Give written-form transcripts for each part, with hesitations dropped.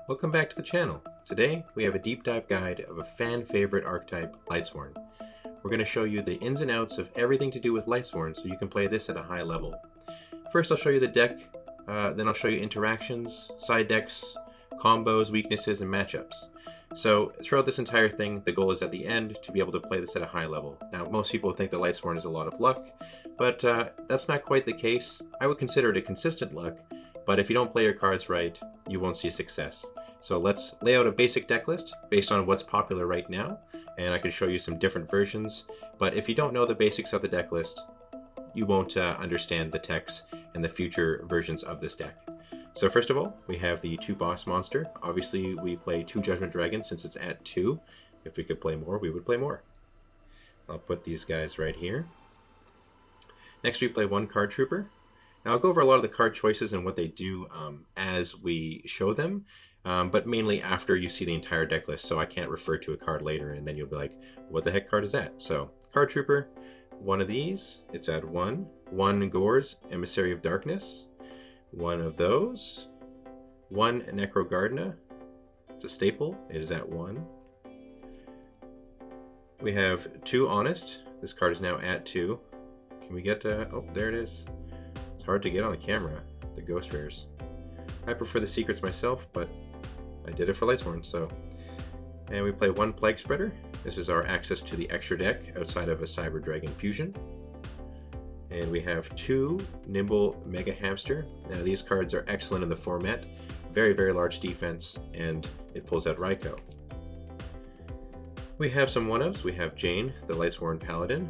Welcome back to the channel. Today we have a deep dive guide of a fan favorite archetype, Lightsworn. We're going to show you the ins and outs of everything to do with Lightsworn so you can play this at a high level. First I'll show you the deck, then I'll show you interactions, side decks, combos, weaknesses, and matchups. So throughout this entire thing, the goal is at the end to be able to play this at a high level. Now most people think that Lightsworn is a lot of luck, but that's not quite the case. I would consider it a consistent luck, but if you don't play your cards right, you won't see success. So let's lay out a basic deck list based on what's popular right now, and I can show you some different versions. But if you don't know the basics of the deck list, you won't understand the techs and the future versions of this deck. So first of all, we have the 2 boss monster. Obviously, we play 2 Judgment Dragons since it's at 2. If we could play more, we would play more. I'll put these guys right here. Next, we play 1 Card Trooper. Now, I'll go over a lot of the card choices and what they do as we show them. But mainly after you see the entire deck list, so I can't refer to a card later and then you'll be like, what the heck card is that? So, Card Trooper, 1 of these, it's at 1. 1 Gore's Emissary of Darkness, 1 of those, 1 Necro Gardener, it's a staple, it is at 1. We have 2 Honest, this card is now at 2. Can we get, oh, there it is. It's hard to get on the camera, the Ghost Rares. I prefer the Secrets myself, but I did it for Lightsworn, so. And we play 1 Plague Spreader. This is our access to the extra deck outside of a Cyber Dragon Fusion. And we have 2 Nimble Mega Hamster. Now these cards are excellent in the format. Very, very large defense, and it pulls out Raikou. We have some 1-ofs. We have Jane, the Lightsworn Paladin.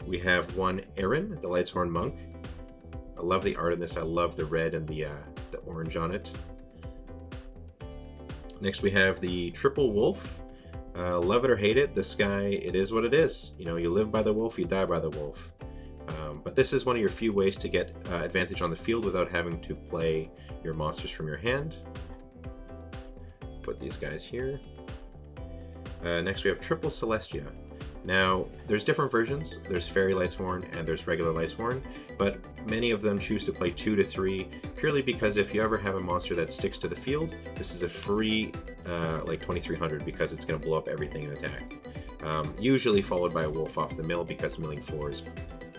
We have 1 Aaron, the Lightsworn Monk. I love the art in this. I love the red and the orange on it. Next we have the Triple Wolf. Love it or hate it, this guy, it is what it is. You know, you live by the wolf, you die by the wolf. But this is one of your few ways to get advantage on the field without having to play your monsters from your hand. Put these guys here. Next we have Triple Celestia. Now, there's different versions. There's Fairy Lightsworn and there's regular Lightsworn, but many of them choose to play 2 to 3 purely because if you ever have a monster that sticks to the field, this is a free like 2300 because it's going to blow up everything in attack. Usually followed by a wolf off the mill because milling 4 is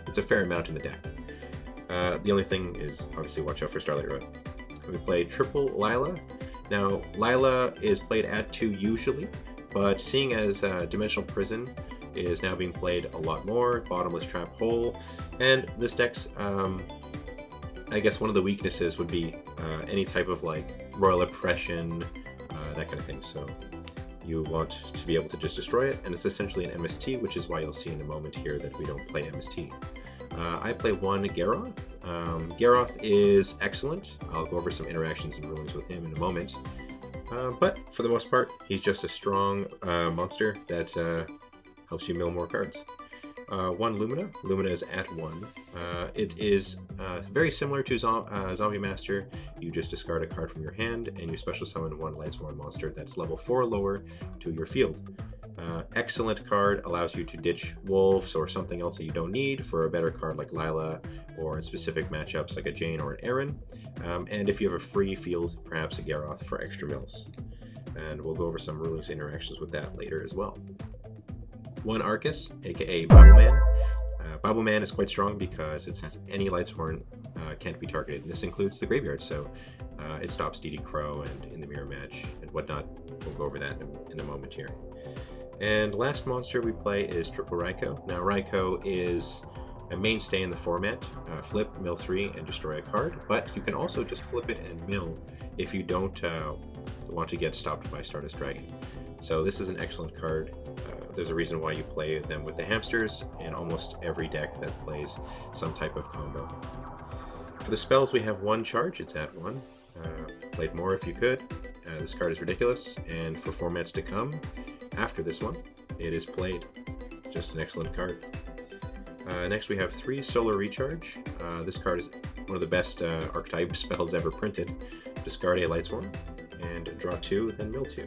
it's a fair amount in the deck. The only thing is obviously watch out for Starlight Road. We play Triple Lila. Now, Lila is played at 2 usually, but seeing as Dimensional Prison is now being played a lot more, Bottomless Trap Hole, and this deck's, I guess one of the weaknesses would be any type of like Royal Oppression, that kind of thing, so you want to be able to just destroy it, and it's essentially an MST, which is why you'll see in a moment here that we don't play MST. I play 1 Garroth. Garroth is excellent. I'll go over some interactions and rulings with him in a moment, but for the most part, he's just a strong monster that helps you mill more cards. 1 Lumina. Lumina is at 1. It is very similar to Zombie Master. You just discard a card from your hand and you special summon 1 Lightsworn monster that's level 4 or lower to your field. Excellent card, allows you to ditch wolves or something else that you don't need for a better card like Lila, or in specific matchups like a Jane or an Aaron. And if you have a free field, perhaps a Garroth for extra mills. And we'll go over some rulings interactions with that later as well. 1 Arcus, aka Bibleman. Bibleman is quite strong because it says any Lightsworn can't be targeted. This includes the graveyard, so it stops DD Crow and in the mirror match and whatnot. We'll go over that in a moment here. And last monster we play is Triple Raikou. Now Raikou is a mainstay in the format. Flip, mill 3, and destroy a card, but you can also just flip it and mill if you don't want to get stopped by Stardust Dragon. So this is an excellent card. There's a reason why you play them with the hamsters in almost every deck that plays some type of combo. For the spells, we have 1 Charge, it's at 1. Played more if you could. This card is ridiculous, and for formats to come after this one, it is played. Just an excellent card. Next we have 3 Solar Recharge. This card is one of the best archetype spells ever printed. Discard a Lightsworn, and draw 2, then mill 2.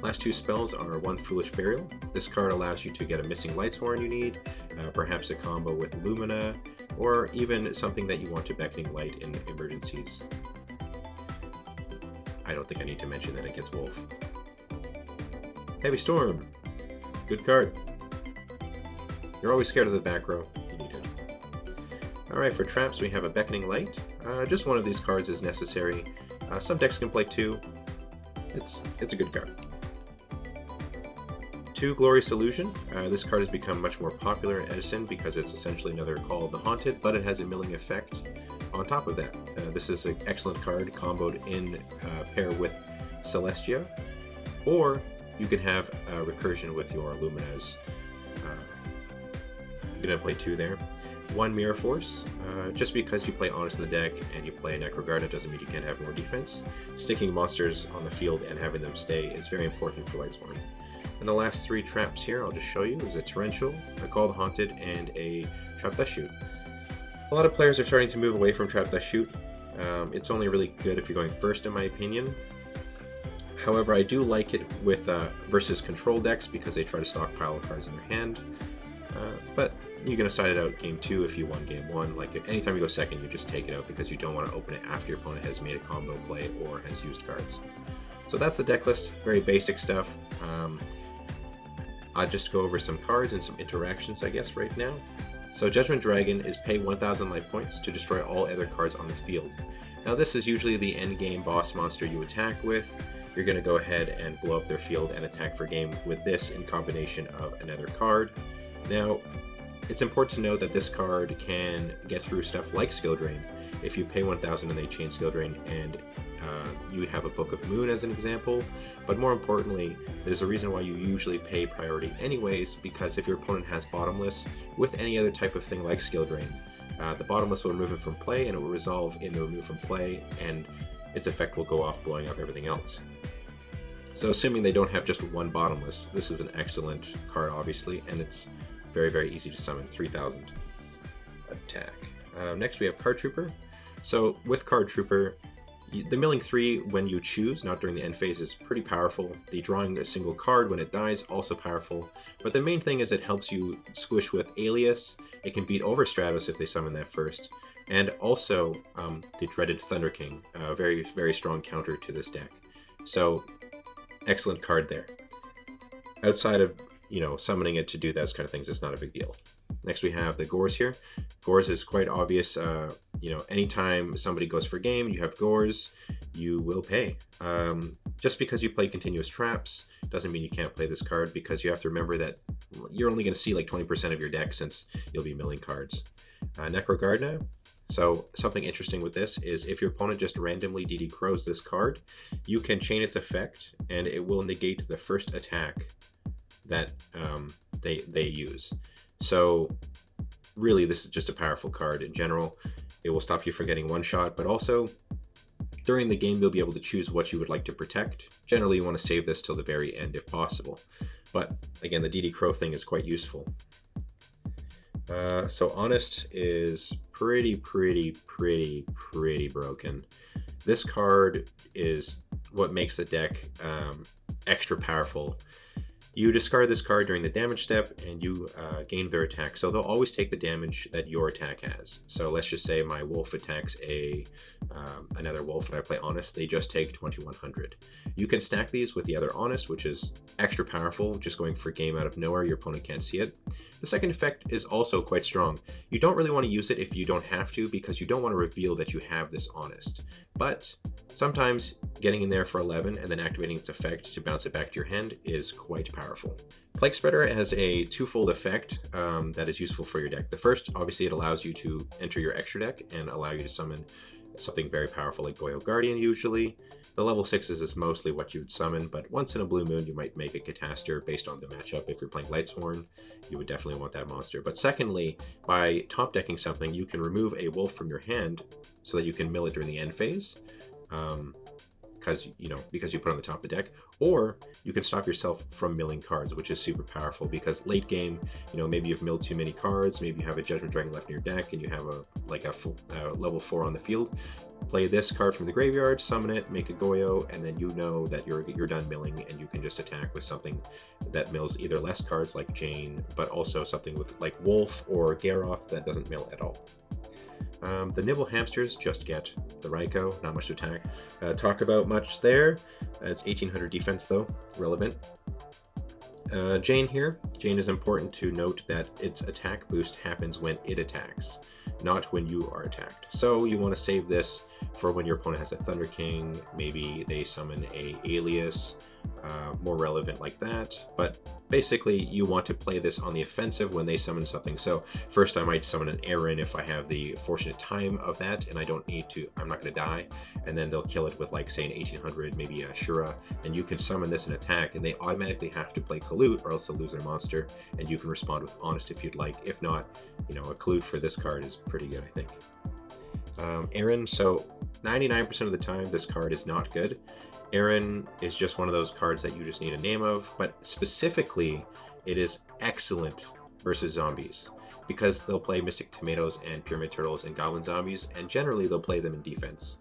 Last 2 spells are 1 Foolish Burial. This card allows you to get a missing Lightsworn you need, perhaps a combo with Lumina, or even something that you want to Beckoning Light in emergencies. I don't think I need to mention that it gets Wolf. Heavy Storm. Good card. You're always scared of the back row. You need it. Alright, for traps we have a Beckoning Light. Just one of these cards is necessary. Some decks can play 2. It's a good card. 2 Glorious Illusion. This card has become much more popular in Edison because it's essentially another Call of the Haunted, but it has a milling effect on top of that. This is an excellent card comboed in pair with Celestia, or you can have recursion with your Luminez. You're going to play 2 there. 1 Mirror Force. Just because you play Honest in the deck and you play Necrogarda doesn't mean you can't have more defense. Sticking monsters on the field and having them stay is very important for Lightsworn. And the last 3 traps here I'll just show you is a Torrential, a Call of the Haunted, and a Trap Dust Shoot. A lot of players are starting to move away from Trap Dust Shoot. It's only really good if you're going first, in my opinion. However, I do like it with versus control decks because they try to stockpile cards in their hand. But you're going to side it out game 2 if you won game 1. Like, anytime you go second, you just take it out because you don't want to open it after your opponent has made a combo play or has used cards. So that's the deck list. Very basic stuff. I'll just go over some cards and some interactions, I guess, right now. So Judgment Dragon is pay 1,000 life points to destroy all other cards on the field. Now this is usually the end game boss monster you attack with. You're going to go ahead and blow up their field and attack for game with this in combination of another card. Now, it's important to note that this card can get through stuff like Skill Drain. If you pay 1,000 and they chain Skill Drain and you have a Book of Moon as an example, but more importantly, there's a reason why you usually pay priority anyways, because if your opponent has Bottomless with any other type of thing like Skill Drain, the Bottomless will remove it from play and it will resolve into remove from play, and its effect will go off blowing up everything else. So assuming they don't have just one Bottomless, this is an excellent card obviously, and it's very, very easy to summon. 3,000 attack. Next we have Card Trooper. So with Card Trooper, the milling 3 when you choose, not during the end phase, is pretty powerful. The drawing a single card when it dies, also powerful. But the main thing is it helps you squish with Alias. It can beat over Stratos if they summon that first. And also the dreaded Thunder King, a very, very strong counter to this deck. So excellent card there. Outside of, summoning it to do those kind of things, it's not a big deal. Next we have the Gores here. Gores is quite obvious. Anytime somebody goes for game, you have Gores, you will pay. Just because you play continuous traps doesn't mean you can't play this card, because you have to remember that you're only going to see like 20% of your deck since you'll be milling cards. Necrogarda. So something interesting with this is if your opponent just randomly DD Crows this card, you can chain its effect and it will negate the first attack that they use. So really this is just a powerful card in general. It will stop you from getting one shot, but also during the game you'll be able to choose what you would like to protect. Generally you want to save this till the very end if possible. But again, the DD Crow thing is quite useful. So Honest is pretty broken. This card is what makes the deck extra powerful. You discard this card during the damage step and you gain their attack. So they'll always take the damage that your attack has. So let's just say my wolf attacks another wolf and I play Honest, they just take 2100. You can stack these with the other Honest, which is extra powerful, just going for game out of nowhere, your opponent can't see it. The second effect is also quite strong. You don't really want to use it if you don't have to, because you don't want to reveal that you have this Honest. But sometimes getting in there for 11 and then activating its effect to bounce it back to your hand is quite powerful. Plague Spreader has a twofold effect that is useful for your deck. The first, obviously, it allows you to enter your extra deck and allow you to summon something very powerful like Goyo Guardian usually. The level 6s is mostly what you would summon, but once in a blue moon you might make a Catastor based on the matchup. If you're playing Lightsworn, you would definitely want that monster. But secondly, by top decking something, you can remove a wolf from your hand so that you can mill it during the end phase. Because you put it on the top of the deck, or you can stop yourself from milling cards, which is super powerful because late game, maybe you've milled too many cards, maybe you have a Judgment Dragon left in your deck and you have a level 4 on the field. Play this card from the graveyard, summon it, make a Goyo, and then you know that you're done milling and you can just attack with something that mills either less cards like Jane, but also something with like Wolf or Garoth that doesn't mill at all. The Nibble Hamsters just get the Raikou, not much to talk about much there. It's 1800 defense though, relevant. Jane here. Jane is important to note that its attack boost happens when it attacks, not when you are attacked. So you want to save this for when your opponent has a Thunder King, maybe they summon a Alias, more relevant like that. But basically you want to play this on the offensive when they summon something. So first I might summon an Aaron if I have the fortunate time of that and I don't need to, I'm not going to die, and then they'll kill it with like say an 1800, maybe a Shura, and you can summon this and attack and they automatically have to play Kalut or else they'll lose their monster, and you can respond with Honest if you'd like. If not, you know, a Kalut for this card is pretty good, I think. Aaron, so 99% of the time this card is not good. Aaron is just one of those cards that you just need a name of, but specifically it is excellent versus zombies because they'll play Mystic Tomatoes and Pyramid Turtles and Goblin Zombies, and generally they'll play them in defense.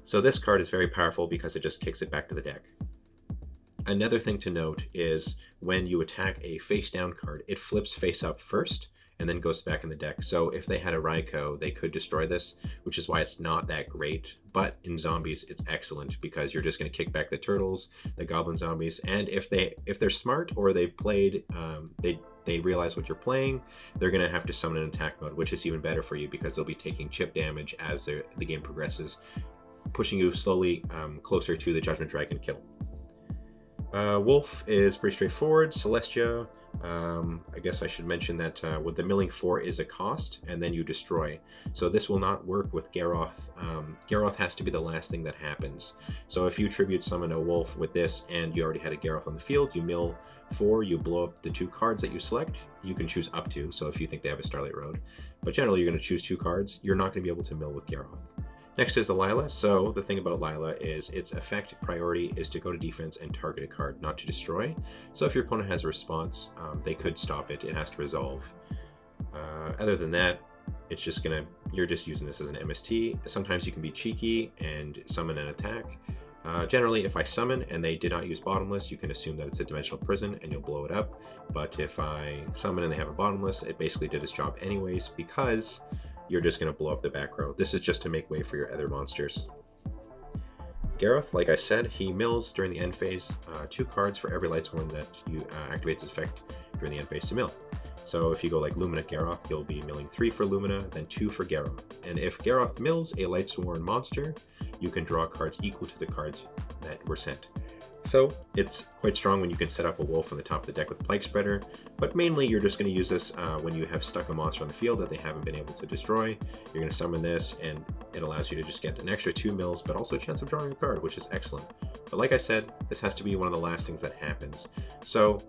So this card is very powerful because it just kicks it back to the deck. Another thing to note is when you attack a face down card, it flips face up first and then goes back in the deck. So if they had a Raikou, they could destroy this, which is why it's not that great. But in zombies, it's excellent because you're just going to kick back the turtles, the goblin zombies, and if they're smart or they've played, they realize what you're playing, they're going to have to summon an attack mode, which is even better for you because they'll be taking chip damage as the game progresses, pushing you slowly closer to the Judgment Dragon kill. Wolf is pretty straightforward. Celestia, I guess I should mention that with the milling 4 is a cost, and then you destroy. So this will not work with Garroth. Garroth has to be the last thing that happens. So if you tribute summon a wolf with this, and you already had a Garroth on the field, you mill 4, you blow up the 2 cards that you select. You can choose up to, so if you think they have a Starlight Road. But generally you're going to choose 2 cards. You're not going to be able to mill with Garroth. Next is the Lila. So the thing about Lila is its effect priority is to go to defense and target a card, not to destroy. So if your opponent has a response, they could stop it. It has to resolve. Other than that, it's just you're just using this as an MST. Sometimes you can be cheeky and summon an attack. Generally, if I summon and they did not use Bottomless, you can assume that it's a Dimensional Prison and you'll blow it up. But if I summon and they have a Bottomless, it basically did its job anyways because you're just going to blow up the back row. This is just to make way for your other monsters. Garroth, like I said, he mills during the end phase 2 cards for every Lightsworn that you activates its effect during the end phase to mill. So if you go like Lumina Garroth, you'll be milling 3 for Lumina, then 2 for Garroth. And if Garroth mills a Lightsworn monster, you can draw cards equal to the cards that were sent. So it's quite strong when you can set up a wolf on the top of the deck with Plague Spreader, but mainly you're just going to use this when you have stuck a monster on the field that they haven't been able to destroy. You're going to summon this and it allows you to just get an extra 2 mills, but also a chance of drawing a card, which is excellent. But like I said, this has to be one of the last things that happens. So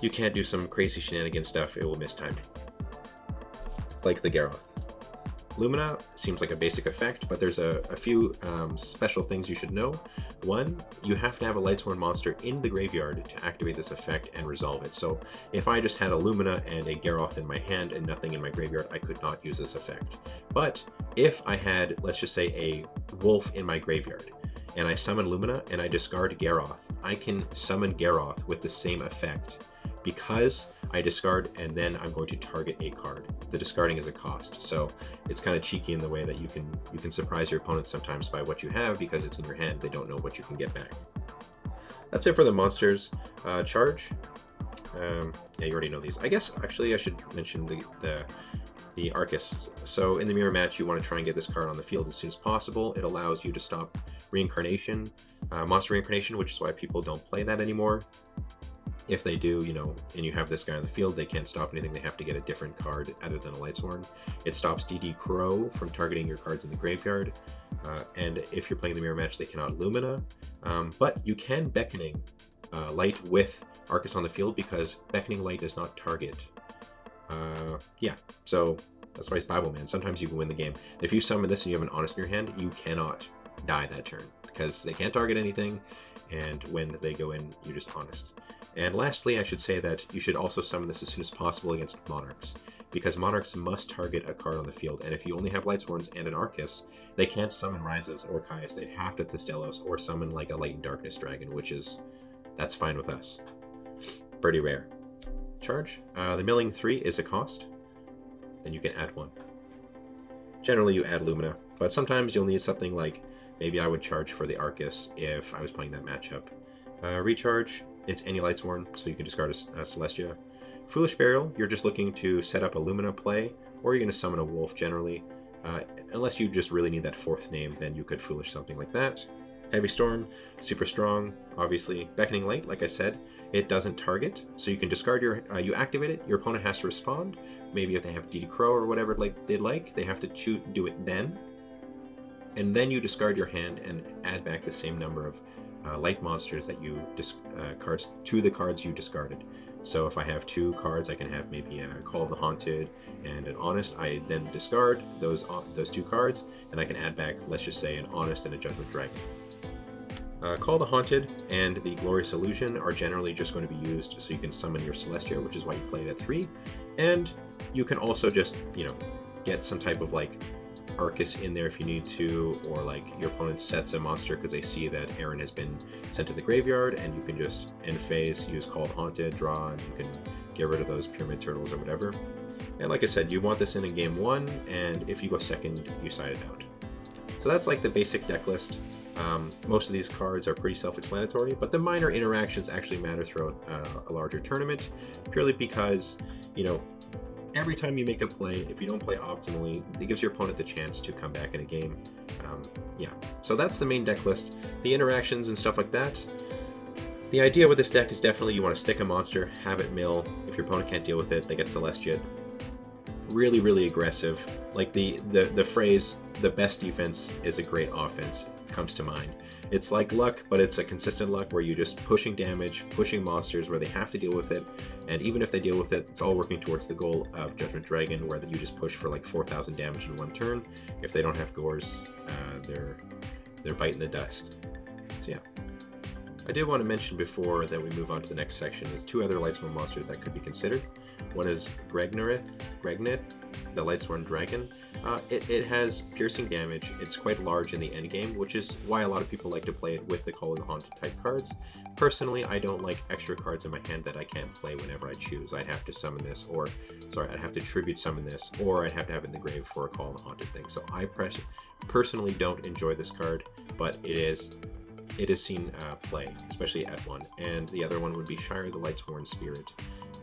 you can't do some crazy shenanigan stuff, it will miss timing. Like the Garroth. Lumina seems like a basic effect, but there's a few special things you should know. One, you have to have a Lightsworn monster in the graveyard to activate this effect and resolve it. So if I just had a Lumina and a Garroth in my hand and nothing in my graveyard, I could not use this effect. But if I had, let's just say, a wolf in my graveyard, and I summon Lumina and I discard Garroth, I can summon Garroth with the same effect because I discard and then I'm going to target a card. The discarding is a cost, so it's kind of cheeky in the way that you can surprise your opponent sometimes by what you have because it's in your hand. They don't know what you can get back. That's it for the monsters. Charge. Yeah, you already know these. I guess actually I should mention the Arcus. So in the mirror match, you want to try and get this card on the field as soon as possible. It allows you to stop reincarnation, monster reincarnation, which is why people don't play that anymore. If they do, and you have this guy on the field, they can't stop anything. They have to get a different card other than a Lightsworn. It stops DD Crow from targeting your cards in the graveyard. And if you're playing the mirror match, they cannot Lumina. But you can Beckoning Light with Arcus on the field because Beckoning Light does not target. Yeah, so that's why it's Bible Man. Sometimes you can win the game. If you summon this and you have an Honest in your hand, you cannot die that turn because they can't target anything. And when they go in, you just Honest. And lastly, I should say that you should also summon this as soon as possible against Monarchs, because Monarchs must target a card on the field, and if you only have Lightsworns and an Arcus, they can't summon Rises or Caius. They'd have to Thestellos or summon like a Light and Darkness Dragon, that's fine with us. Pretty rare. Charge. The milling 3 is a cost, then you can add 1. generally you add Lumina, but sometimes you'll need something like, maybe I would charge for the Arcus if I was playing that matchup. Recharge, it's any Lightsworn, so you can discard a Celestia. Foolish Burial, you're just looking to set up a Lumina play, or you're going to summon a wolf generally. Unless you just really need that fourth name, then you could Foolish something like that. Heavy Storm, super strong, obviously. Beckoning Light, like I said, it doesn't target, so you can discard you activate it, your opponent has to respond. Maybe if they have DD Crow or whatever they'd like, they have to do it then. And then you discard your hand and add back the same number of light monsters that you cards to the cards you discarded. So if I have 2 cards, I can have maybe a Call of the Haunted and an Honest. I then discard those 2 cards, and I can add back, let's just say, an Honest and a Judgment Dragon. Call of the Haunted and the Glorious Illusion are generally just going to be used so you can summon your Celestia, which is why you play it at 3. And you can also just, get some type of like Arcus in there if you need to, or like your opponent sets a monster because they see that Aaron has been sent to the graveyard, and you can just end phase, use Call of Haunted, draw, and you can get rid of those Pyramid Turtles or whatever. And like I said, you want this in game 1, and if you go second, you side it out. So that's like the basic deck list. Most of these cards are pretty self-explanatory, but the minor interactions actually matter throughout a larger tournament, purely because, every time you make a play, if you don't play optimally, it gives your opponent the chance to come back in a game. So that's the main deck list. The interactions and stuff like that. The idea with this deck is definitely you want to stick a monster, have it mill. If your opponent can't deal with it, they get Celestia. Really, really aggressive. Like the phrase, the best defense is a great offense, comes to mind. It's like luck, but it's a consistent luck where you're just pushing damage, pushing monsters where they have to deal with it, and even if they deal with it, it's all working towards the goal of Judgment Dragon, where you just push for like 4,000 damage in 1 turn. If they don't have Gores, they're biting the dust. So yeah. I did want to mention before that we move on to the next section is 2 other Lightsworn monsters that could be considered. One is Gregnith, the Lightsworn Dragon. It has piercing damage. It's quite large in the endgame, which is why a lot of people like to play it with the Call of the Haunted type cards. Personally, I don't like extra cards in my hand that I can't play whenever I choose. I'd have to summon this, I'd have to tribute summon this, or I'd have to have it in the grave for a Call of the Haunted thing. So I personally don't enjoy this card, but it is seen play, especially at 1. And the other one would be Shire the Lightsworn Spirit.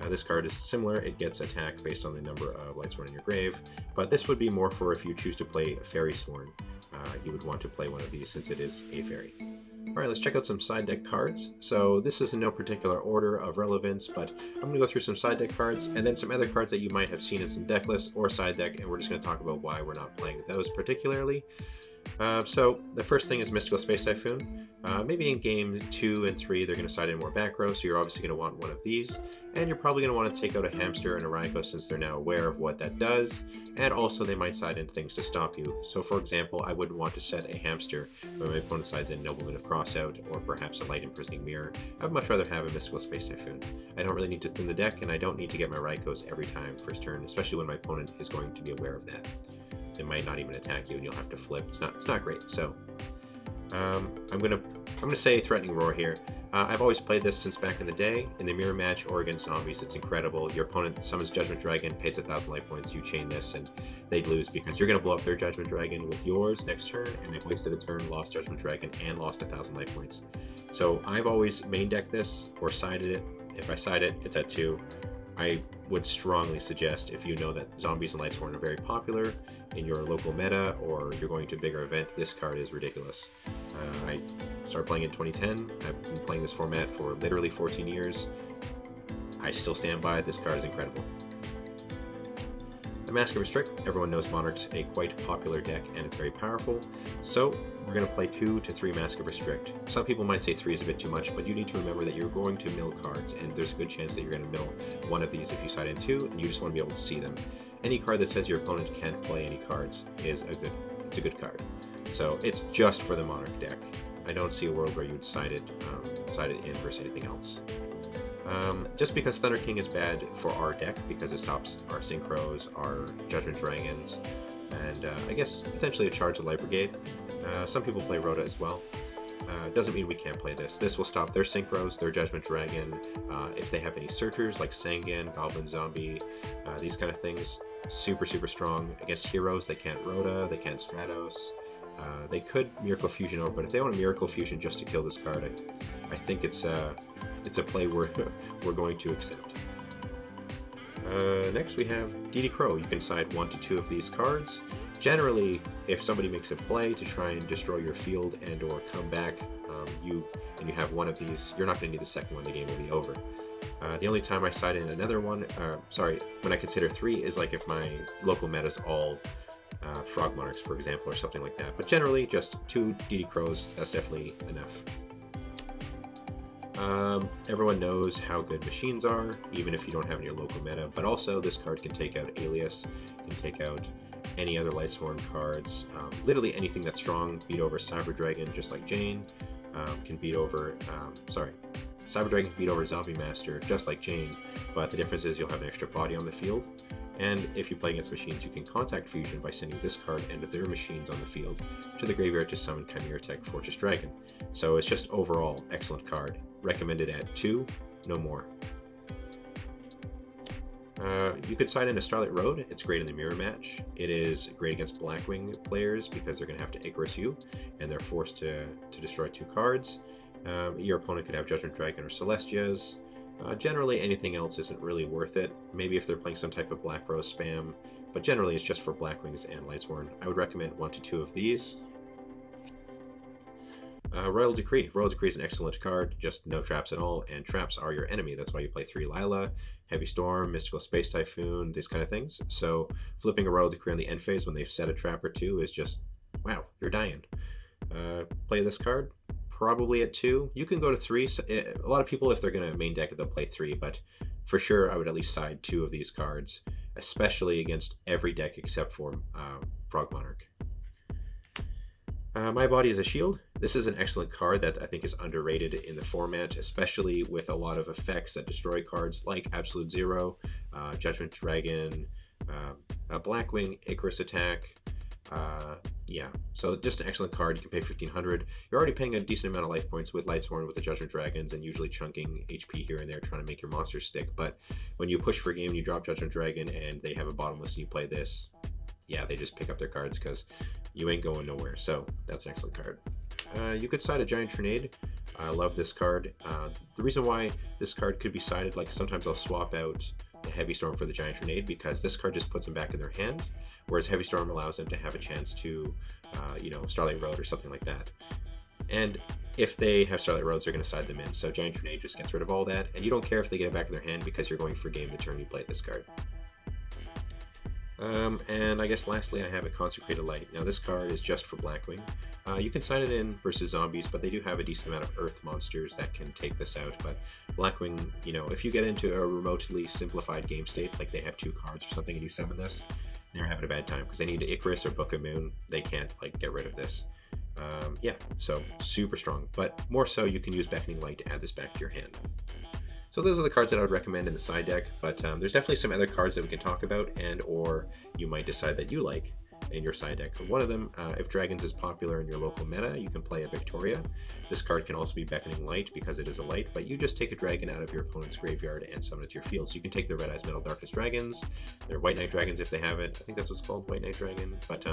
This card is similar. It gets attack based on the number of Lightsworn in your grave, but this would be more for if you choose to play Fairy Sworn. You would want to play one of these since it is a fairy. Alright, let's check out some side deck cards. So this is in no particular order of relevance, but I'm going to go through some side deck cards and then some other cards that you might have seen in some deck lists or side deck, and we're just going to talk about why we're not playing those particularly. So the first thing is Mystical Space Typhoon. Maybe in game 2 and 3 they're going to side in more back row, so you're obviously going to want one of these, and you're probably going to want to take out a Hamster and a Raikou since they're now aware of what that does, and also they might side in things to stop you. So for example, I wouldn't want to set a Hamster when my opponent sides in Nobleman of Crossout or perhaps a Light Imprisoning Mirror. I'd much rather have a Mystical Space Typhoon. I don't really need to thin the deck, and I don't need to get my Raikous every time first turn, especially when my opponent is going to be aware of that. They might not even attack you, and you'll have to flip. It's not great. So I'm gonna say Threatening Roar here. I've always played this since back in the day. In the mirror match or against zombies, it's incredible. Your opponent summons Judgment Dragon, pays 1,000 life points, you chain this, and they'd lose because you're gonna blow up their Judgment Dragon with yours next turn, and they've wasted a turn, lost Judgment Dragon, and lost 1,000 life points. So I've always main decked this or sided it. If I side it, it's at 2. I would strongly suggest, if you know that Zombies and Lightsworn are very popular in your local meta or you're going to a bigger event, this card is ridiculous. I started playing in 2010. I've been playing this format for literally 14 years. I still stand by it. This card is incredible. The Mask of Restrict. Everyone knows Monarch's a quite popular deck and it's very powerful. So we're going to play 2 to 3 Mask of Restrict. Some people might say 3 is a bit too much, but you need to remember that you're going to mill cards, and there's a good chance that you're going to mill one of these if you side in 2, and you just want to be able to see them. Any card that says your opponent can't play any cards is a good card. So it's just for the Monarch deck. I don't see a world where you would side it in versus anything else. Just because Thunder King is bad for our deck because it stops our Synchros, our Judgment Dragons, and I guess potentially a Charge of Light Brigade. Some people play Rhoda as well. Doesn't mean we can't play this. This will stop their Synchros, their Judgment Dragon, if they have any Searchers like Sangan, Goblin Zombie, these kind of things. super strong against heroes. They can't Rhoda, they can't Stratos. They could Miracle Fusion over, but if they want a Miracle Fusion just to kill this card, I think it's a play we're going to accept. Next we have DD Crow. You can side 1 to 2 of these cards. Generally, if somebody makes a play to try and destroy your field and or come back, you have one of these, you're not going to need the second one, the game will be over. The only time I side in another one, when I consider 3 is like if my local meta is all Frog Monarchs, for example, or something like that. But generally, just 2 DD Crows, that's definitely enough. Everyone knows how good machines are, even if you don't have any local meta, but also this card can take out Alias, can take out any other Lightsworn cards, literally anything that's strong, beat over Cyber Dragon just like Jane, can beat over, Cyber Dragon can beat over Zombie Master just like Jane, but the difference is you'll have an extra body on the field, and if you play against machines, you can contact Fusion by sending this card and their machines on the field to the graveyard to summon Chimera Tech Fortress Dragon. So it's just overall excellent card. Recommended at 2, no more. You could side in a Starlight Road. It's great in the mirror match. It is great against Blackwing players because they're going to have to Icarus you, and they're forced to destroy 2 cards. Your opponent could have Judgment Dragon or Celestias. Generally, anything else isn't really worth it. Maybe if they're playing some type of Black Rose spam, but generally it's just for Blackwings and Lightsworn. I would recommend 1 to 2 of these. Royal Decree. Royal Decree is an excellent card, just no traps at all, and traps are your enemy. That's why you play 3 Lila, Heavy Storm, Mystical Space Typhoon, these kind of things. So flipping a Royal Decree on the end phase when they've set a trap or 2 is just, wow, you're dying. Play this card, probably at 2. You can go to 3. So a lot of people, if they're going to main deck it, they'll play 3, but for sure I would at least side 2 of these cards, especially against every deck except for Frog Monarch. My Body is a Shield. This is an excellent card that I think is underrated in the format, especially with a lot of effects that destroy cards like Absolute Zero, Judgment Dragon, Blackwing, Icarus Attack. Yeah, so just an excellent card. You can pay 1,500. You're already paying a decent amount of life points with Lightsworn with the Judgment Dragons and usually chunking HP here and there trying to make your monsters stick. But when you push for a game, you drop Judgment Dragon and they have a bottomless and you play this, yeah, they just pick up their cards because you ain't going nowhere. So that's an excellent card. You could side a Giant Trinade. I love this card. The reason why this card could be sided, like sometimes I'll swap out the Heavy Storm for the Giant Trinade because this card just puts them back in their hand, whereas Heavy Storm allows them to have a chance to, Starlight Road or something like that. And if they have Starlight Roads, they're going to side them in. So Giant Trinade just gets rid of all that, and you don't care if they get it back in their hand because you're going for game the turn you play this card. And I guess lastly I have a Consecrated Light. Now this card is just for Blackwing. You can sign it in versus zombies, but they do have a decent amount of earth monsters that can take this out. But Blackwing, if you get into a remotely simplified game state, like they have 2 cards or something and you summon this, they're having a bad time because they need Icarus or Book of Moon. They can't get rid of this. Yeah, so super strong, but more so you can use Beckoning Light to add this back to your hand. So those are the cards that I would recommend in the side deck, but there's definitely some other cards that we can talk about and or you might decide that you like in your side deck. One of them, if Dragons is popular in your local meta, you can play a Victoria. This card can also be Beckoning Light because it is a light, but you just take a dragon out of your opponent's graveyard and summon it to your field. So you can take their Red Eyes Metal Darkness Dragons, their White Knight Dragons if they have it. I think that's what's called, White Knight Dragon, but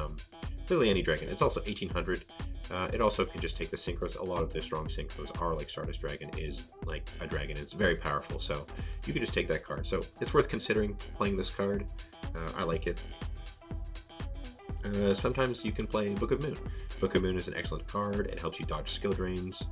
literally any dragon. It's also 1800. It also can just take the synchros. A lot of the strong synchros are like Stardust Dragon is like a dragon. It's very powerful, so you can just take that card. So it's worth considering playing this card. I like it. Sometimes you can play Book of Moon. Book of Moon is an excellent card. It helps you dodge skill drains.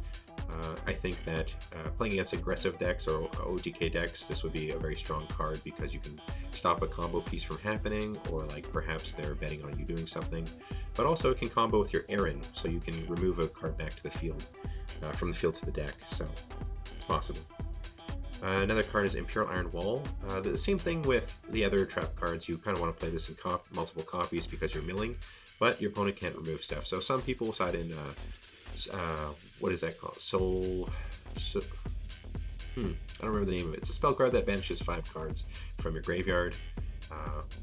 I think that playing against aggressive decks or OTK decks, this would be a very strong card because you can stop a combo piece from happening, or like perhaps they're betting on you doing something. But also it can combo with your Aaron, so you can remove a card back to the field, from the field to the deck, so it's possible. Another card is Imperial Iron Wall. The same thing with the other trap cards. You kind of want to play this in multiple copies because you're milling, but your opponent can't remove stuff. So some people will side in, what is that called? I don't remember the name of it. It's a spell card that banishes 5 cards from your graveyard.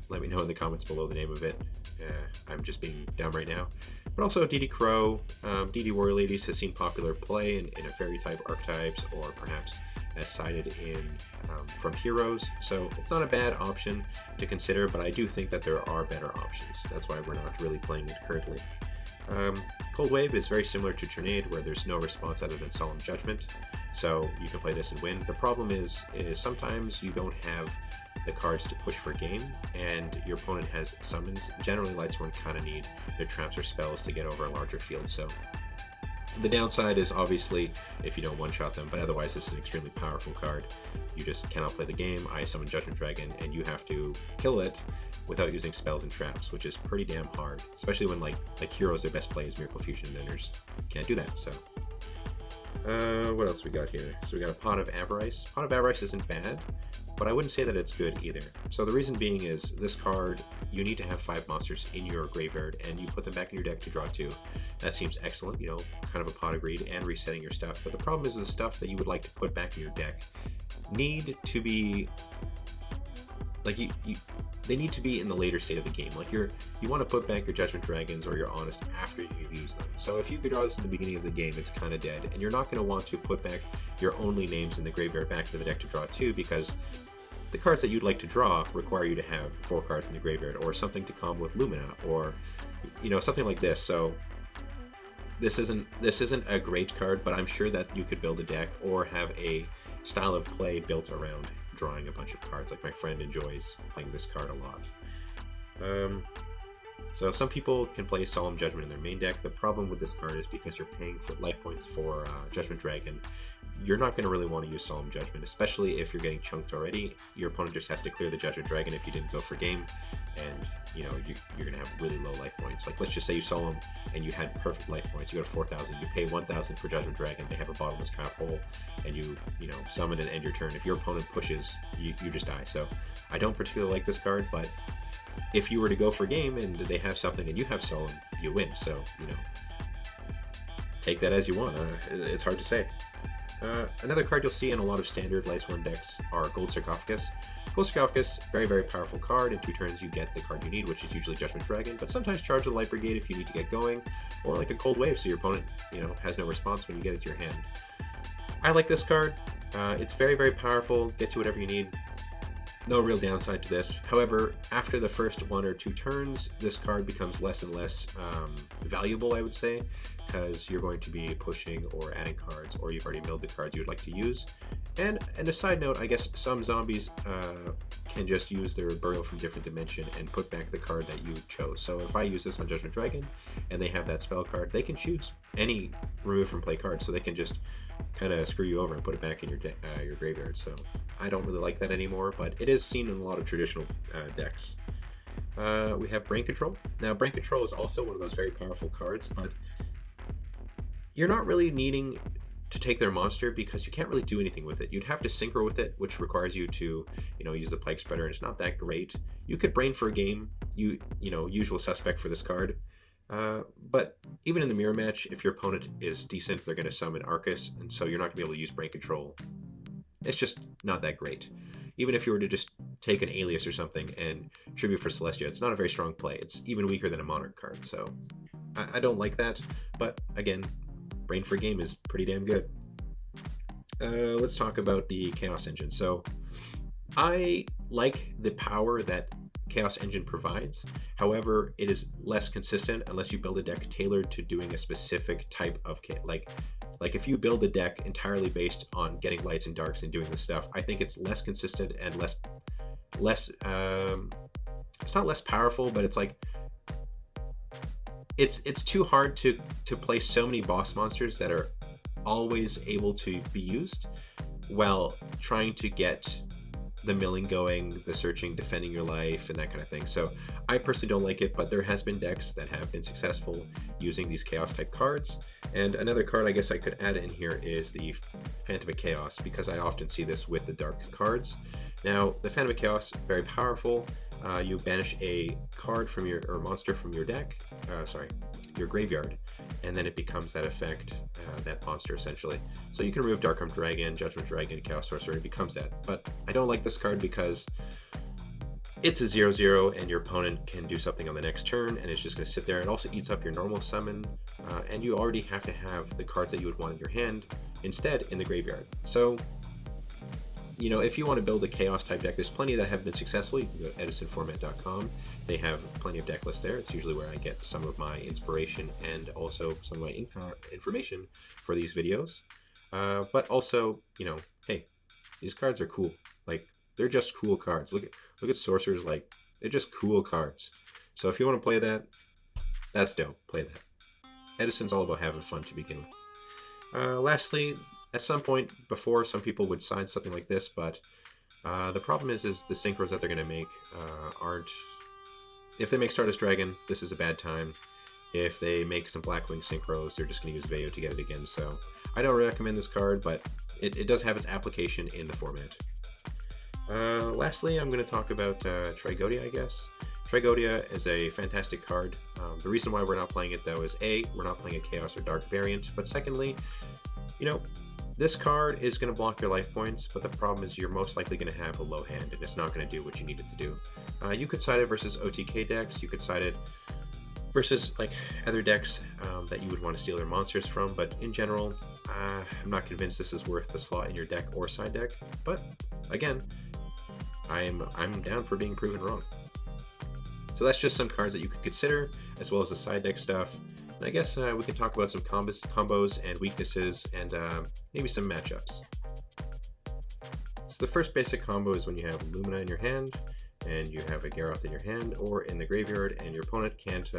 Let me know in the comments below the name of it. I'm just being dumb right now. But also DD Crow, DD Warrior Ladies has seen popular play in a fairy type archetypes or perhaps as sided in from heroes, so it's not a bad option to consider, but I do think that there are better options. That's why we're not really playing it currently. Cold Wave is very similar to Grenade, where there's no response other than Solemn Judgment, so you can play this and win. The problem is sometimes you don't have the cards to push for game, and your opponent has summons. Generally, Lightsworn kind of need their traps or spells to get over a larger field, so the downside is obviously if you don't one-shot them, but otherwise this is an extremely powerful card. You just cannot play the game. I summon Judgment Dragon, and you have to kill it without using spells and traps, which is pretty damn hard, especially when like heroes, their best play is Miracle Fusion, and there's can't do that. So what else we got here? So we got a Pot of Avarice. Pot of Avarice isn't bad, but I wouldn't say that it's good either. So the reason being is this card, you need to have 5 monsters in your graveyard, and you put them back in your deck to draw 2. That seems excellent, you know, kind of a pot of greed and resetting your stuff. But the problem is the stuff that you would like to put back in your deck need to be like they need to be in the later state of the game. Like you want to put back your Judgment Dragons or your Honest after you've used them. So if you could draw this in the beginning of the game, it's kind of dead, and you're not going to want to put back your only names in the graveyard back to the deck to draw 2, because the cards that you'd like to draw require you to have 4 cards in the graveyard, or something to combo with Lumina, or you know, something like this. So this isn't a great card, but I'm sure that you could build a deck or have a style of play built around drawing a bunch of cards. Like my friend enjoys playing this card a lot. So some people can play Solemn Judgment in their main deck. The problem with this card is because you're paying for life points for Judgment Dragon, you're not going to really want to use Solemn Judgment, especially if you're getting chunked already. Your opponent just has to clear the Judgment Dragon if you didn't go for game, and you know you're going to have really low life points. Like let's just say you Solemn and you had perfect life points. You go to 4,000, you pay 1,000 for Judgment Dragon. They have a bottomless trap hole, and you know summon and end your turn. If your opponent pushes, you just die. So I don't particularly like this card, but if you were to go for game and they have something and you have Solemn, you win. So you know, take that as you want. It's hard to say. Another card you'll see in a lot of standard Lightsworn decks are Gold Sarcophagus. Gold Sarcophagus, very, very powerful card. In 2 turns you get the card you need, which is usually Judgment Dragon, but sometimes charge the Light Brigade if you need to get going, or like a Cold Wave so your opponent, you know, has no response when you get it to your hand. I like this card. It's very, very powerful, gets you whatever you need. No real downside to this. However, after the first 1 or 2 turns, this card becomes less and less valuable, I would say, because you're going to be pushing or adding cards, or you've already milled the cards you would like to use. And a side note, I guess some zombies can just use their Burial from Different Dimension and put back the card that you chose. So if I use this on Judgment Dragon and they have that spell card, they can choose any remove from play card, so they can just kind of screw you over and put it back in your graveyard. So I don't really like that anymore, but it is seen in a lot of traditional decks. We have Brain Control. Now, Brain Control is also one of those very powerful cards, but you're not really needing to take their monster because you can't really do anything with it. You'd have to synchro with it, which requires you to, you know, use the Plague Spreader, and it's not that great. You could Brain for a game, you know, usual suspect for this card. But even in the mirror match, if your opponent is decent, they're going to summon Arcus, and so you're not going to be able to use Brain Control. It's just not that great. Even if you were to just take an Alias or something and Tribute for Celestia, it's not a very strong play. It's even weaker than a Monarch card, so I don't like that. But again, Brain for Game is pretty damn good. Let's talk about the Chaos Engine. So I like the power that Chaos Engine provides. However, it is less consistent unless you build a deck tailored to doing a specific type of like if you build a deck entirely based on getting lights and darks and doing this stuff, I think it's less consistent and less it's not less powerful, but it's like it's too hard to play so many boss monsters that are always able to be used while trying to get the milling going, the searching, defending your life, and that kind of thing. So I personally don't like it, but there has been decks that have been successful using these chaos type cards. And another card I guess I could add in here is the Phantom of Chaos, because I often see this with the dark cards. Now, the Phantom of Chaos, very powerful. You banish a card from your, or monster from your deck, your graveyard, and then it becomes that effect, that monster essentially. So you can remove Darkroom Dragon, Judgment Dragon, Chaos Sorcerer, and it becomes that. But I don't like this card because it's a 0/0 and your opponent can do something on the next turn and it's just going to sit there. It also eats up your normal summon, and you already have to have the cards that you would want in your hand instead in the graveyard. So you know, if you want to build a chaos type deck, there's plenty that have been successful. You can go to edisonformat.com. They have plenty of deck lists there. It's usually where I get some of my inspiration and also some of my information for these videos. But also, you know, hey, these cards are cool. Like, they're just cool cards. Look at Sorcerers. Like, they're just cool cards. So if you want to play that, that's dope. Play that. Edison's all about having fun to begin with. Lastly, at some point before, some people would side something like this, but the problem is the synchros that they're going to make aren't... If they make Stardust Dragon, this is a bad time. If they make some Blackwing synchros, they're just going to use Veo to get it again. So I don't recommend this card, but it does have its application in the format. Lastly, I'm going to talk about Trigodia, I guess. Trigodia is a fantastic card. The reason why we're not playing it, though, is A, we're not playing a Chaos or Dark variant, but secondly, you know, this card is going to block your life points, but the problem is you're most likely going to have a low hand, and it's not going to do what you need it to do. You could side it versus OTK decks, you could side it versus like other decks that you would want to steal their monsters from, but in general, I'm not convinced this is worth the slot in your deck or side deck, but again, I'm down for being proven wrong. So that's just some cards that you could consider, as well as the side deck stuff. And I guess we can talk about some combos and weaknesses and maybe some matchups. So the first basic combo is when you have Lumina in your hand and you have a Garroth in your hand or in the graveyard and your opponent can't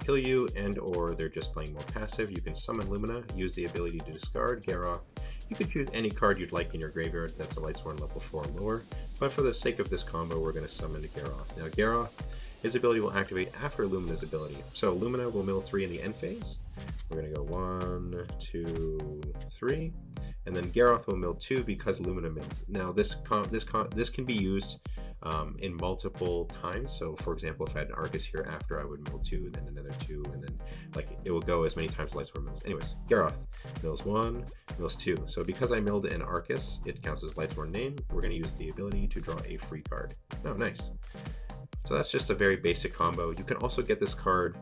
kill you and or they're just playing more passive. You can summon Lumina, use the ability to discard Garroth. You could choose any card you'd like in your graveyard that's a Lightsworn level 4 or lower, but for the sake of this combo we're going to summon a Garroth. Now Garroth, his ability will activate after Lumina's ability. So Lumina will mill 3 in the end phase. We're going to go 1, 2, 3, and then Garroth will mill 2 because Lumina milled. Now this can be used in multiple times. So for example, if I had an Arcus here after, I would mill 2, then another 2, and then like it will go as many times as Lightsworn mills. Anyways, Garroth mills 1, mills 2. So because I milled an Arcus, it counts as Lightsworn name. We're going to use the ability to draw a free card. Oh, nice. So that's just a very basic combo. You can also get this card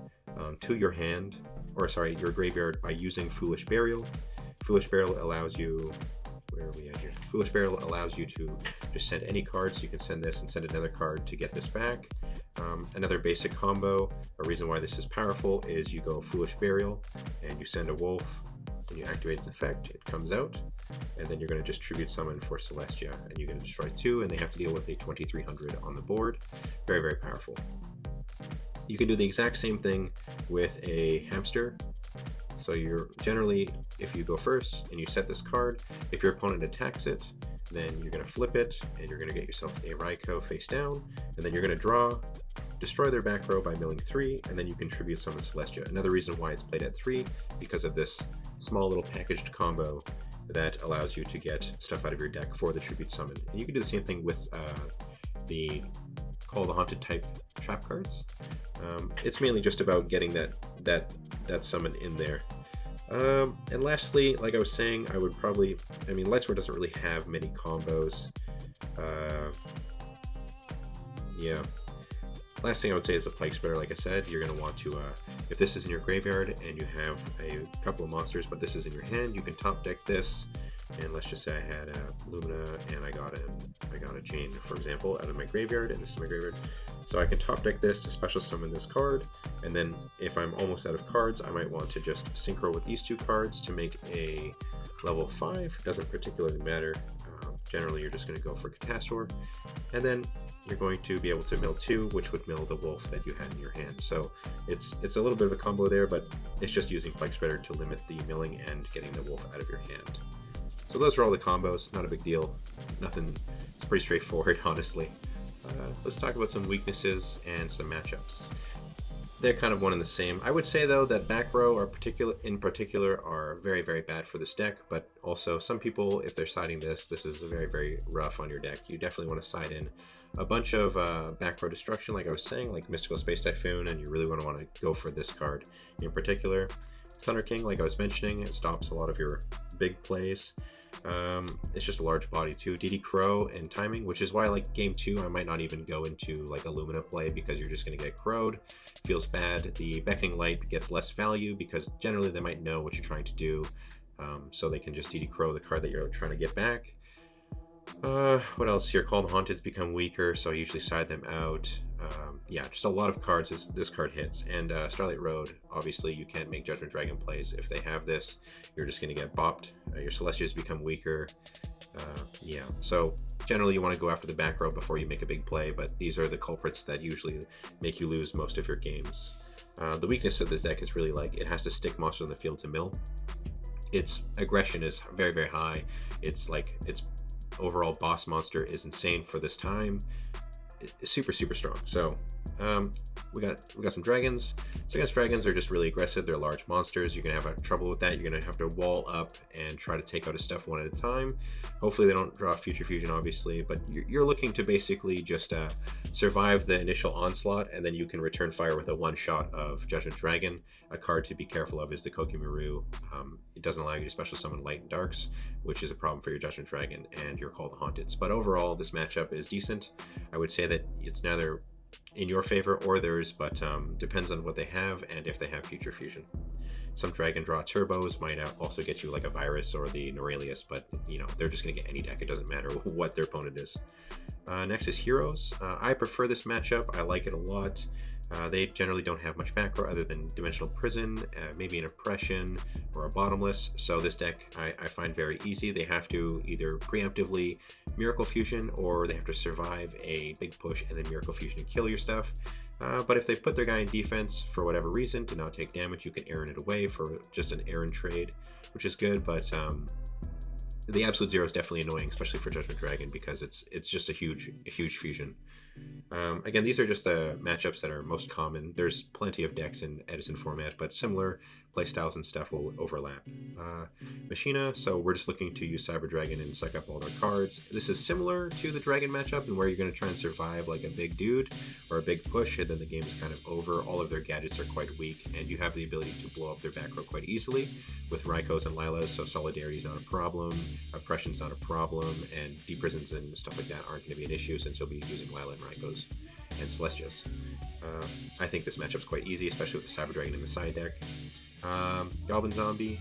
to your hand, or sorry, your graveyard by using Foolish Burial. Foolish Burial allows you, where are we at here? Foolish Burial allows you to just send any card, so you can send this and send another card to get this back. Another basic combo, a reason why this is powerful, is you go Foolish Burial and you send a wolf. When you activate its effect, it comes out, and then you're going to just tribute summon for Celestia, and you're going to destroy 2, and they have to deal with a 2300 on the board. Very, very powerful. You can do the exact same thing with a hamster. So you're generally, if you go first and you set this card, if your opponent attacks it, then you're going to flip it, and you're going to get yourself a Raikou face down, and then you're going to draw, destroy their back row by milling 3, and then you can tribute summon Celestia. Another reason why it's played at 3, because of this small little packaged combo that allows you to get stuff out of your deck for the tribute summon. And you can do the same thing with the Call the Haunted type trap cards. It's mainly just about getting that summon in there. And lastly, like I was saying, I would probably, I mean, Lightsworn doesn't really have many combos. Yeah. Last thing I would say is the Plague Spreader. Like I said, you're going to want to, if this is in your graveyard and you have a couple of monsters, but this is in your hand, you can top deck this. And let's just say I had a Lumina and I got a Chain, for example, out of my graveyard, and this is my graveyard. So I can top deck this to special summon this card, and then if I'm almost out of cards, I might want to just synchro with these 2 cards to make a level 5. Doesn't particularly matter. Generally, you're just going to go for Catastor, and then you're going to be able to mill 2, which would mill the wolf that you had in your hand. So it's a little bit of a combo there, but it's just using Plague Spreader to limit the milling and getting the wolf out of your hand. So those are all the combos. Not a big deal. Nothing. It's pretty straightforward, honestly. Let's talk about some weaknesses and some matchups. They're kind of one and the same. I would say though that back row in particular are very, very bad for this deck, but also some people, if they're siding this is very, very rough on your deck. You definitely want to side in a bunch of back row destruction, like I was saying, like Mystical Space Typhoon, and you really want to go for this card in particular. Thunder King, like I was mentioning, it stops a lot of your big plays. It's just a large body too. DD Crow and timing, which is why like game 2 I might not even go into like a Lumina play, because you're just going to get crowed. Feels bad. The Beckoning Light gets less value because generally they might know what you're trying to do, so they can just DD Crow the card that you're trying to get back. What else? Your Called Haunteds become weaker, so I usually side them out. Yeah, just a lot of cards this card hits. And Starlight Road, obviously you can't make Judgment Dragon plays. If they have this, you're just going to get bopped. Your Celestias become weaker. Yeah, so generally you want to go after the back row before you make a big play, but these are the culprits that usually make you lose most of your games. The weakness of this deck is really like it has to stick monsters on the field to mill. Its aggression is very, very high. It's like its overall boss monster is insane for this time. It's super, super strong. So we got some dragons. So against dragons, they're just really aggressive. They're large monsters. You're gonna have trouble with that. You're gonna have to wall up and try to take out his stuff one at a time. Hopefully they don't draw Future Fusion, obviously, but you're looking to basically just survive the initial onslaught, and then you can return fire with a one-shot of Judgment Dragon. A card to be careful of is the Kokimaru. It doesn't allow you to special summon Light and Darks, which is a problem for your Judgment Dragon and your Called Haunteds. But overall, this matchup is decent. I would say that it's neither in your favor or theirs, but depends on what they have and if they have Future Fusion. Some Dragon Draw Turbos might also get you like a Virus or the Norelius, but you know, they're just going to get any deck. It doesn't matter what their opponent is. Next is Heroes. I prefer this matchup. I like it a lot. They generally don't have much back row other than Dimensional Prison, maybe an Oppression or a Bottomless. So this deck I find very easy. They have to either preemptively Miracle Fusion or they have to survive a big push and then Miracle Fusion and kill your stuff. But if they put their guy in defense for whatever reason to not take damage, you can Aaron it away for just an Aaron trade, which is good. But the Absolute Zero is definitely annoying, especially for Judgment Dragon, because it's just a huge fusion. Again, these are just the matchups that are most common. There's plenty of decks in Edison Format, but similar playstyles and stuff will overlap. Machina, so we're just looking to use Cyber Dragon and suck up all their cards. This is similar to the Dragon matchup, in where you're going to try and survive like a big dude or a big push, and then the game is kind of over. All of their gadgets are quite weak, and you have the ability to blow up their back row quite easily with Raikos and Lilas, so Solidarity is not a problem, Oppression's not a problem, and Deprisons and stuff like that aren't going to be an issue since you'll be using Lila and Raikos and Celestias. I think this matchup's quite easy, especially with the Cyber Dragon in the side deck. Goblin Zombie,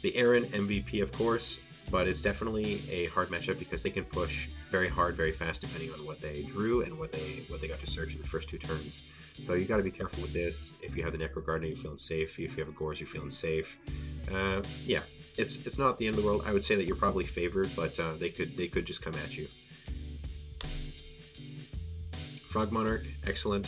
the Aaron MVP of course, but it's definitely a hard matchup because they can push very hard, very fast, depending on what they drew and what they got to search in the first 2 turns. So you got to be careful with this. If you have the Necro Gardener, you're feeling safe. If you have a Gorz, you're feeling safe. Yeah, it's not the end of the world. I would say that you're probably favored, but they could just come at you. Frog Monarch, excellent.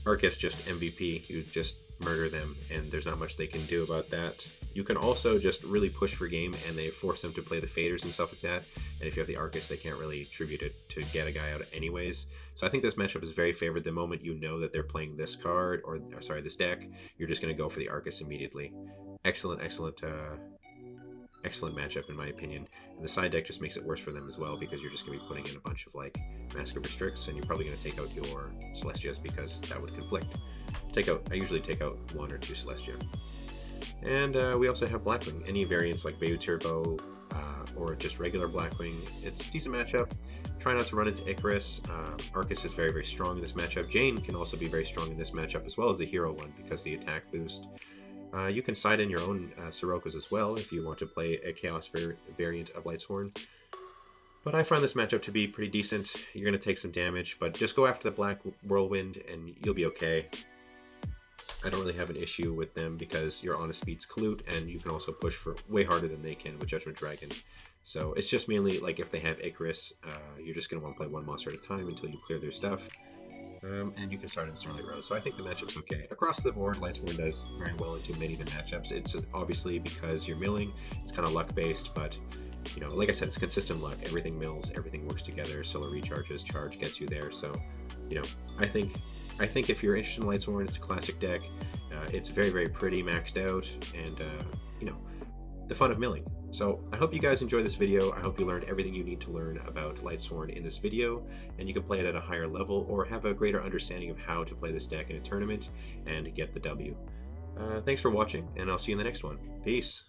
Arcus just MVP. You just murder them, and there's not much they can do about that. You can also just really push for game, and they force them to play the faders and stuff like that. And if you have the Arcus, they can't really tribute it to get a guy out anyways. So I think this matchup is very favored. The moment you know that they're playing this card, or sorry, this deck, you're just going to go for the Arcus immediately. Excellent matchup in my opinion. And the side deck just makes it worse for them as well, because you're just going to be putting in a bunch of like Mask of Restricts, and you're probably going to take out your Celestias because that would conflict. I usually take out 1 or 2 Celestia. And we also have Blackwing. Any variants like Bayou Turbo or just regular Blackwing, it's a decent matchup. Try not to run into Icarus. Arcus is very, very strong in this matchup. Jane can also be very strong in this matchup, as well as the hero one, because the attack boost. You can side in your own Sirokas as well if you want to play a Chaos variant of Lightsworn. But I find this matchup to be pretty decent. You're going to take some damage, but just go after the Black Whirlwind and you'll be okay. I don't really have an issue with them because your Honest beats Kalute, and you can also push for way harder than they can with Judgment Dragon. So it's just mainly like if they have Icarus, you're just going to want to play 1 monster at a time until you clear their stuff. And you can start in Starlight Road. So I think the matchup's okay. Across the board, Lightsworn does very well into many of the matchups. It's obviously because you're milling, it's kind of luck-based, but you know, like I said, it's consistent luck. Everything mills, everything works together. Solar recharges, charge gets you there. So, you know, I think if you're interested in Lightsworn, it's a classic deck. It's very, very pretty, maxed out, and you know, the fun of milling. So I hope you guys enjoyed this video. I hope you learned everything you need to learn about Lightsworn in this video, and you can play it at a higher level or have a greater understanding of how to play this deck in a tournament and get the W. Thanks for watching, and I'll see you in the next one. Peace.